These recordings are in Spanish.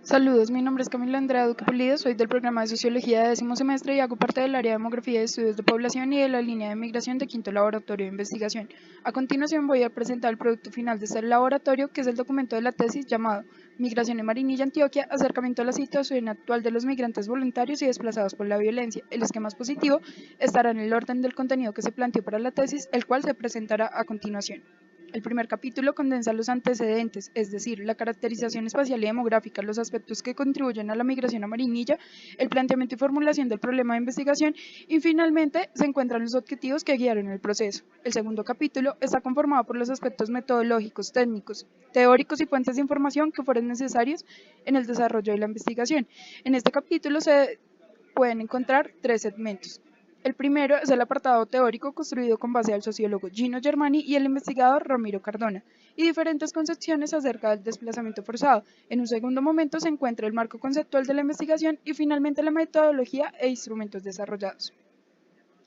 Saludos, mi nombre es Camila Andrea Duque Pulido, soy del programa de Sociología de 10º semestre y hago parte del área de Demografía y Estudios de Población y de la línea de migración de quinto laboratorio de investigación. A continuación voy a presentar el producto final de este laboratorio, que es el documento de la tesis llamado Migración en Marinilla, Antioquia, acercamiento a la situación actual de los migrantes voluntarios y desplazados por la violencia. El esquema expositivo estará en el orden del contenido que se planteó para la tesis, el cual se presentará a continuación. El primer capítulo condensa los antecedentes, es decir, la caracterización espacial y demográfica, los aspectos que contribuyen a la migración a Marinilla, el planteamiento y formulación del problema de investigación y finalmente se encuentran los objetivos que guiaron el proceso. El segundo capítulo está conformado por los aspectos metodológicos, técnicos, teóricos y fuentes de información que fueron necesarios en el desarrollo de la investigación. En este capítulo se pueden encontrar tres segmentos. El primero es el apartado teórico construido con base al sociólogo Gino Germani y el investigador Ramiro Cardona, y diferentes concepciones acerca del desplazamiento forzado. En un segundo momento se encuentra el marco conceptual de la investigación y finalmente la metodología e instrumentos desarrollados.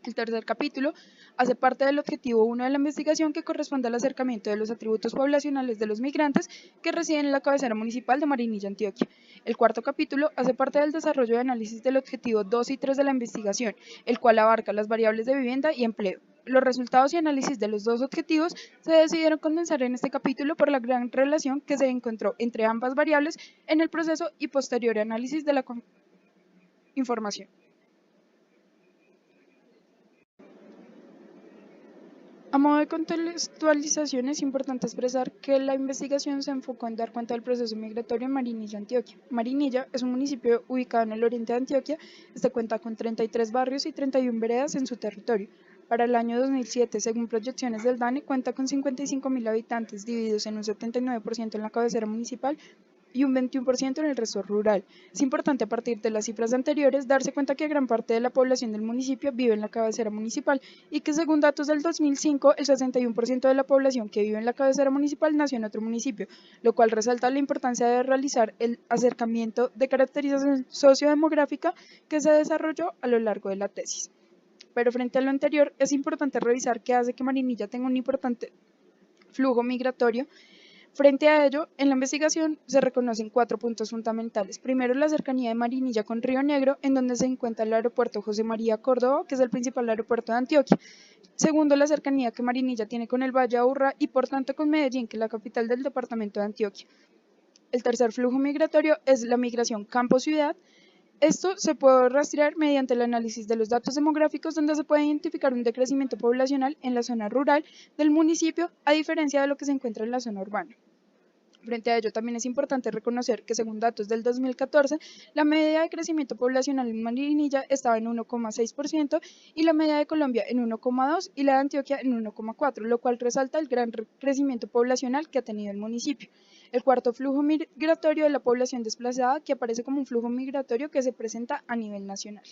El tercer capítulo hace parte del objetivo 1 de la investigación, que corresponde al acercamiento de los atributos poblacionales de los migrantes que residen en la cabecera municipal de Marinilla, Antioquia. El cuarto capítulo hace parte del desarrollo de análisis del objetivo 2 y 3 de la investigación, el cual abarca las variables de vivienda y empleo. Los resultados y análisis de los dos objetivos se decidieron condensar en este capítulo por la gran relación que se encontró entre ambas variables en el proceso y posterior análisis de la información. A modo de contextualización, es importante expresar que la investigación se enfocó en dar cuenta del proceso migratorio en Marinilla, Antioquia. Marinilla es un municipio ubicado en el oriente de Antioquia. Este cuenta con 33 barrios y 31 veredas en su territorio. Para el año 2007, según proyecciones del DANE, cuenta con 55.000 habitantes, divididos en un 79% en la cabecera municipal y un 21% en el resto rural. Es importante, a partir de las cifras anteriores, darse cuenta que gran parte de la población del municipio vive en la cabecera municipal y que, según datos del 2005, el 61% de la población que vive en la cabecera municipal nació en otro municipio, lo cual resalta la importancia de realizar el acercamiento de caracterización sociodemográfica que se desarrolló a lo largo de la tesis. Pero frente a lo anterior, es importante revisar qué hace que Marinilla tenga un importante flujo migratorio. Frente a ello, en la investigación se reconocen 4 puntos fundamentales. Primero, la cercanía de Marinilla con Río Negro, en donde se encuentra el aeropuerto José María Córdoba, que es el principal aeropuerto de Antioquia. Segundo, la cercanía que Marinilla tiene con el Valle de Aburrá y por tanto con Medellín, que es la capital del departamento de Antioquia. El tercer flujo migratorio es la migración campo-ciudad. Esto se puede rastrear mediante el análisis de los datos demográficos, donde se puede identificar un decrecimiento poblacional en la zona rural del municipio, a diferencia de lo que se encuentra en la zona urbana. Frente a ello, también es importante reconocer que, según datos del 2014, la media de crecimiento poblacional en Marinilla estaba en 1,6% y la media de Colombia en 1,2% y la de Antioquia en 1,4%, lo cual resalta el gran crecimiento poblacional que ha tenido el municipio. El cuarto flujo migratorio de la población desplazada, que aparece como un flujo migratorio que se presenta a nivel nacional.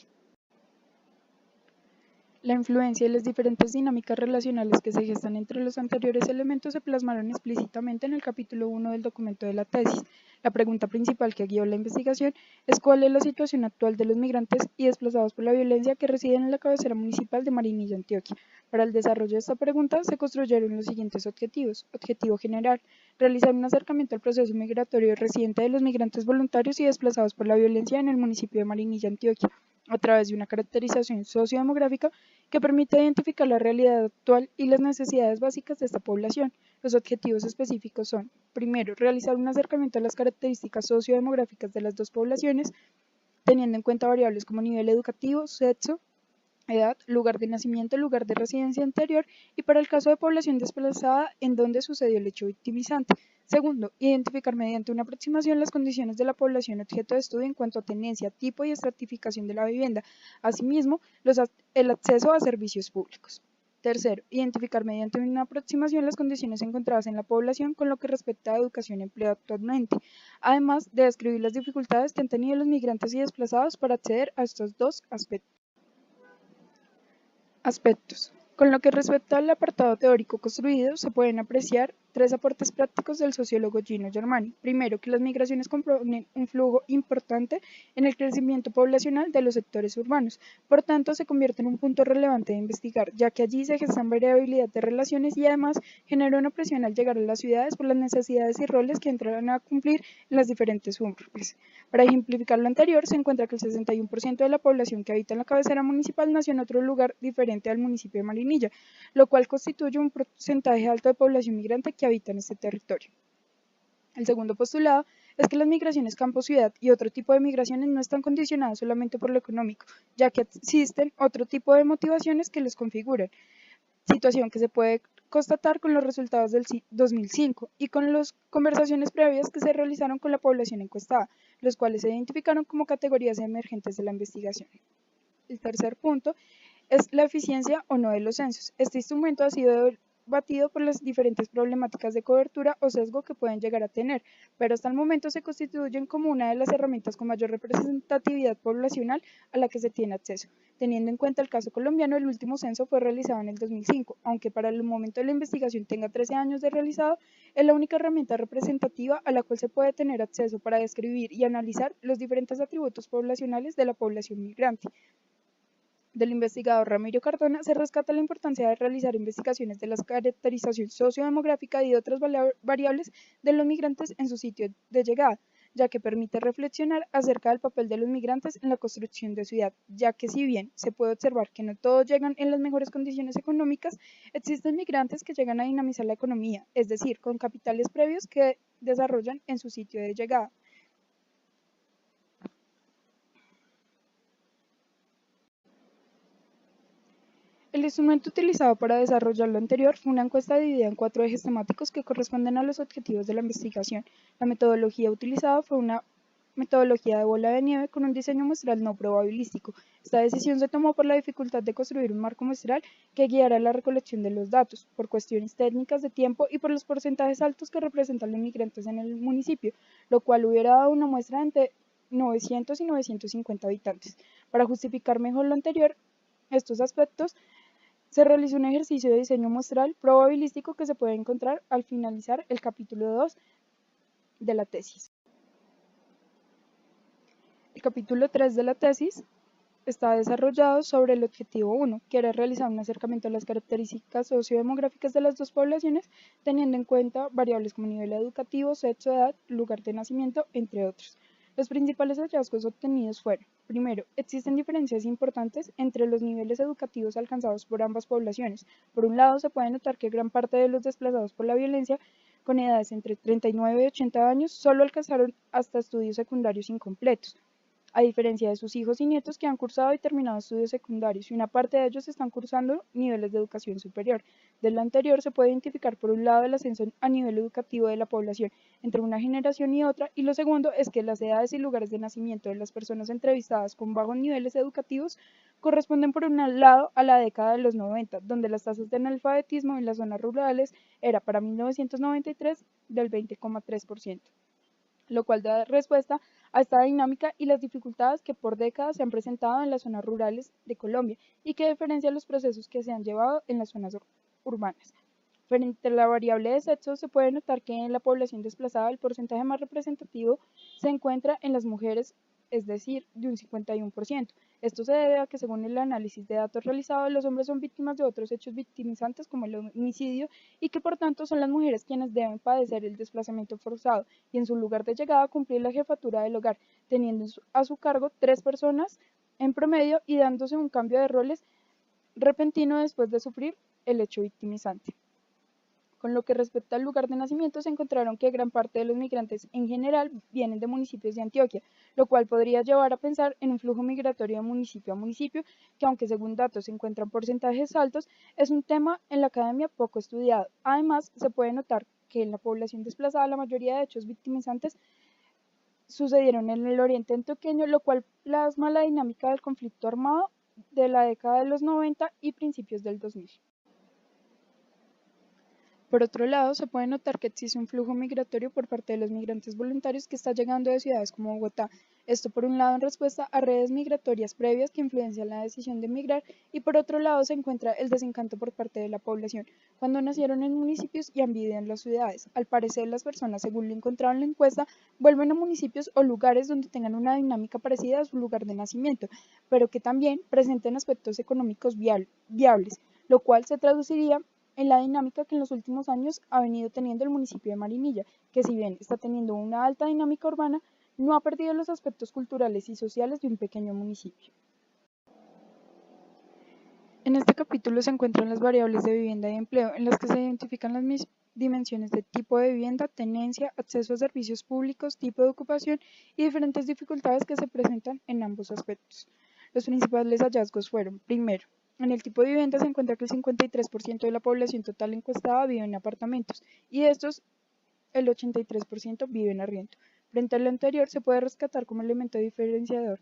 La influencia y las diferentes dinámicas relacionales que se gestan entre los anteriores elementos se plasmaron explícitamente en el capítulo 1 del documento de la tesis. La pregunta principal que guió la investigación es cuál es la situación actual de los migrantes y desplazados por la violencia que residen en la cabecera municipal de Marinilla, Antioquia. Para el desarrollo de esta pregunta se construyeron los siguientes objetivos. Objetivo general: realizar un acercamiento al proceso migratorio reciente de los migrantes voluntarios y desplazados por la violencia en el municipio de Marinilla, Antioquia, a través de una caracterización sociodemográfica que permite identificar la realidad actual y las necesidades básicas de esta población. Los objetivos específicos son: primero, realizar un acercamiento a las características sociodemográficas de las dos poblaciones, teniendo en cuenta variables como nivel educativo, sexo, edad, lugar de nacimiento, lugar de residencia anterior y, para el caso de población desplazada, en donde sucedió el hecho victimizante. Segundo, identificar mediante una aproximación las condiciones de la población objeto de estudio en cuanto a tenencia, tipo y estratificación de la vivienda, asimismo el acceso a servicios públicos. Tercero, identificar mediante una aproximación las condiciones encontradas en la población con lo que respecta a educación y empleo actualmente, además de describir las dificultades que han tenido los migrantes y desplazados para acceder a estos dos aspectos. Con lo que respecta al apartado teórico construido, se pueden apreciar Tres aportes prácticos del sociólogo Gino Germani. Primero, que las migraciones componen un flujo importante en el crecimiento poblacional de los sectores urbanos. Por tanto, se convierte en un punto relevante de investigar, ya que allí se gestan variabilidad de relaciones y además genera una presión al llegar a las ciudades por las necesidades y roles que entran a cumplir en las diferentes urbes. Para ejemplificar lo anterior, se encuentra que el 61% de la población que habita en la cabecera municipal nació en otro lugar diferente al municipio de Marinilla, lo cual constituye un porcentaje alto de población migrante que habita en este territorio. El segundo postulado es que las migraciones campo-ciudad y otro tipo de migraciones no están condicionadas solamente por lo económico, ya que existen otro tipo de motivaciones que los configuran, situación que se puede constatar con los resultados del 2005 y con las conversaciones previas que se realizaron con la población encuestada, los cuales se identificaron como categorías emergentes de la investigación. El tercer punto es la eficiencia o no de los censos. Este instrumento ha sido debatido por las diferentes problemáticas de cobertura o sesgo que pueden llegar a tener, pero hasta el momento se constituyen como una de las herramientas con mayor representatividad poblacional a la que se tiene acceso. Teniendo en cuenta el caso colombiano, el último censo fue realizado en el 2005, aunque para el momento de la investigación tenga 13 años de realizado, es la única herramienta representativa a la cual se puede tener acceso para describir y analizar los diferentes atributos poblacionales de la población migrante. Del investigador Ramiro Cardona se rescata la importancia de realizar investigaciones de la caracterización sociodemográfica y de otras variables de los migrantes en su sitio de llegada, ya que permite reflexionar acerca del papel de los migrantes en la construcción de ciudad, ya que si bien se puede observar que no todos llegan en las mejores condiciones económicas, existen migrantes que llegan a dinamizar la economía, es decir, con capitales previos que desarrollan en su sitio de llegada. El instrumento utilizado para desarrollar lo anterior fue una encuesta dividida en 4 ejes temáticos que corresponden a los objetivos de la investigación. La metodología utilizada fue una metodología de bola de nieve con un diseño muestral no probabilístico. Esta decisión se tomó por la dificultad de construir un marco muestral que guiara la recolección de los datos, por cuestiones técnicas de tiempo y por los porcentajes altos que representan los migrantes en el municipio, lo cual hubiera dado una muestra entre 900 y 950 habitantes. Para justificar mejor lo anterior, estos aspectos, se realizó un ejercicio de diseño muestral probabilístico que se puede encontrar al finalizar el capítulo 2 de la tesis. El capítulo 3 de la tesis está desarrollado sobre el objetivo 1, que era realizar un acercamiento a las características sociodemográficas de las dos poblaciones, teniendo en cuenta variables como nivel educativo, sexo, edad, lugar de nacimiento, entre otros. Los principales hallazgos obtenidos fueron: primero, existen diferencias importantes entre los niveles educativos alcanzados por ambas poblaciones. Por un lado, se puede notar que gran parte de los desplazados por la violencia con edades entre 39 y 80 años solo alcanzaron hasta estudios secundarios incompletos, a diferencia de sus hijos y nietos que han cursado y terminado estudios secundarios, y una parte de ellos están cursando niveles de educación superior. De lo anterior se puede identificar por un lado el ascenso a nivel educativo de la población entre una generación y otra, y lo segundo es que las edades y lugares de nacimiento de las personas entrevistadas con bajos niveles educativos corresponden por un lado a la década de los 90, donde las tasas de analfabetismo en las zonas rurales era para 1993 del 20,3%, lo cual da respuesta a esta dinámica y las dificultades que por décadas se han presentado en las zonas rurales de Colombia y que diferencian los procesos que se han llevado en las zonas urbanas. Frente a la variable de sexo, se puede notar que en la población desplazada el porcentaje más representativo se encuentra en las mujeres, es decir, de un 51%. Esto se debe a que, según el análisis de datos realizado, los hombres son víctimas de otros hechos victimizantes como el homicidio y que por tanto son las mujeres quienes deben padecer el desplazamiento forzado y en su lugar de llegada cumplir la jefatura del hogar, teniendo a su cargo 3 personas en promedio y dándose un cambio de roles repentino después de sufrir el hecho victimizante. Con lo que respecta al lugar de nacimiento, se encontraron que gran parte de los migrantes en general vienen de municipios de Antioquia, lo cual podría llevar a pensar en un flujo migratorio de municipio a municipio, que aunque según datos se encuentran porcentajes altos, es un tema en la academia poco estudiado. Además, se puede notar que en la población desplazada la mayoría de hechos victimizantes sucedieron en el oriente antioqueño, lo cual plasma la dinámica del conflicto armado de la década de los 90 y principios del 2000. Por otro lado, se puede notar que existe un flujo migratorio por parte de los migrantes voluntarios que está llegando de ciudades como Bogotá. Esto por un lado en respuesta a redes migratorias previas que influencian la decisión de migrar y por otro lado se encuentra el desencanto por parte de la población cuando nacieron en municipios y han vivido en las ciudades. Al parecer las personas, según lo encontrado en la encuesta, vuelven a municipios o lugares donde tengan una dinámica parecida a su lugar de nacimiento, pero que también presenten aspectos económicos viables, lo cual se traduciría en la dinámica que en los últimos años ha venido teniendo el municipio de Marinilla, que si bien está teniendo una alta dinámica urbana, no ha perdido los aspectos culturales y sociales de un pequeño municipio. En este capítulo se encuentran las variables de vivienda y empleo, en las que se identifican las dimensiones de tipo de vivienda, tenencia, acceso a servicios públicos, tipo de ocupación y diferentes dificultades que se presentan en ambos aspectos. Los principales hallazgos fueron, primero, en el tipo de vivienda se encuentra que el 53% de la población total encuestada vive en apartamentos y de estos el 83% vive en arriendo. Frente a lo anterior, se puede rescatar como elemento diferenciador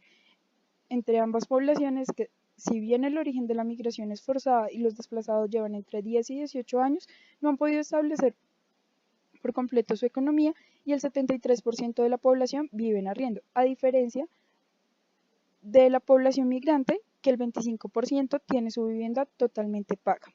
entre ambas poblaciones que, si bien el origen de la migración es forzada y los desplazados llevan entre 10 y 18 años, no han podido establecer por completo su economía y el 73% de la población vive en arriendo, a diferencia de la población migrante, que el 25% tiene su vivienda totalmente paga.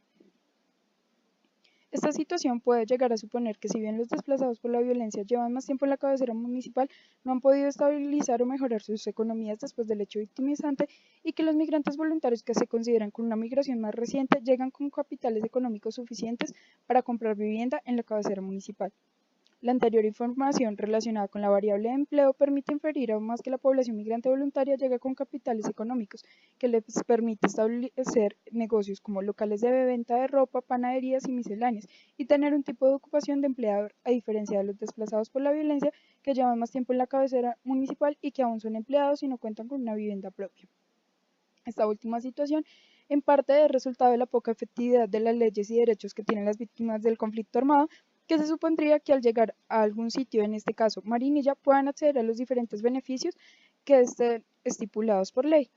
Esta situación puede llegar a suponer que si bien los desplazados por la violencia llevan más tiempo en la cabecera municipal, no han podido estabilizar o mejorar sus economías después del hecho victimizante y que los migrantes voluntarios que se consideran con una migración más reciente llegan con capitales económicos suficientes para comprar vivienda en la cabecera municipal. La anterior información relacionada con la variable de empleo permite inferir aún más que la población migrante voluntaria llega con capitales económicos que les permite establecer negocios como locales de venta de ropa, panaderías y misceláneas y tener un tipo de ocupación de empleador, a diferencia de los desplazados por la violencia que llevan más tiempo en la cabecera municipal y que aún son empleados y no cuentan con una vivienda propia. Esta última situación en parte es resultado de la poca efectividad de las leyes y derechos que tienen las víctimas del conflicto armado, que se supondría que al llegar a algún sitio, en este caso Marinilla, puedan acceder a los diferentes beneficios que estén estipulados por ley.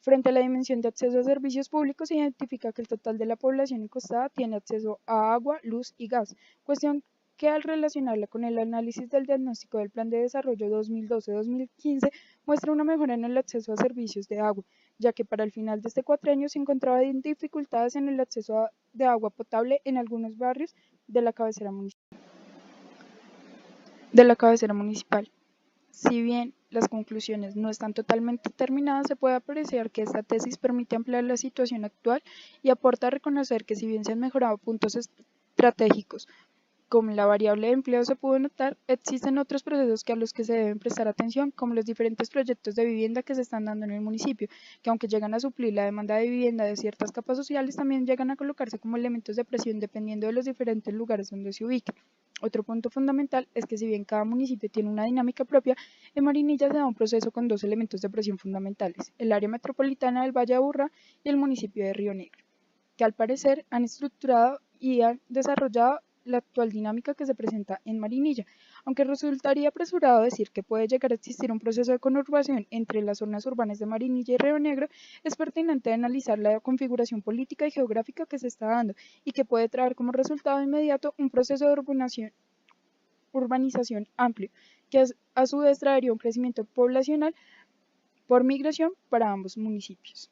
Frente a la dimensión de acceso a servicios públicos, se identifica que el total de la población encostada tiene acceso a agua, luz y gas, cuestión que al relacionarla con el análisis del diagnóstico del Plan de Desarrollo 2012-2015 muestra una mejora en el acceso a servicios de agua, ya que para el final de este cuatrienio se encontraban dificultades en el acceso de agua potable en algunos barrios de la cabecera municipal. Si bien las conclusiones no están totalmente terminadas, se puede apreciar que esta tesis permite ampliar la situación actual y aporta a reconocer que si bien se han mejorado puntos estratégicos, como la variable de empleo se pudo notar, existen otros procesos a los que se deben prestar atención, como los diferentes proyectos de vivienda que se están dando en el municipio, que aunque llegan a suplir la demanda de vivienda de ciertas capas sociales, también llegan a colocarse como elementos de presión dependiendo de los diferentes lugares donde se ubiquen. Otro punto fundamental es que si bien cada municipio tiene una dinámica propia, en Marinilla se da un proceso con dos elementos de presión fundamentales, el área metropolitana del Valle de Aburrá y el municipio de Río Negro, que al parecer han estructurado y han desarrollado la actual dinámica que se presenta en Marinilla, aunque resultaría apresurado decir que puede llegar a existir un proceso de conurbación entre las zonas urbanas de Marinilla y Río Negro, es pertinente analizar la configuración política y geográfica que se está dando y que puede traer como resultado inmediato un proceso de urbanización amplio, que a su vez traería un crecimiento poblacional por migración para ambos municipios.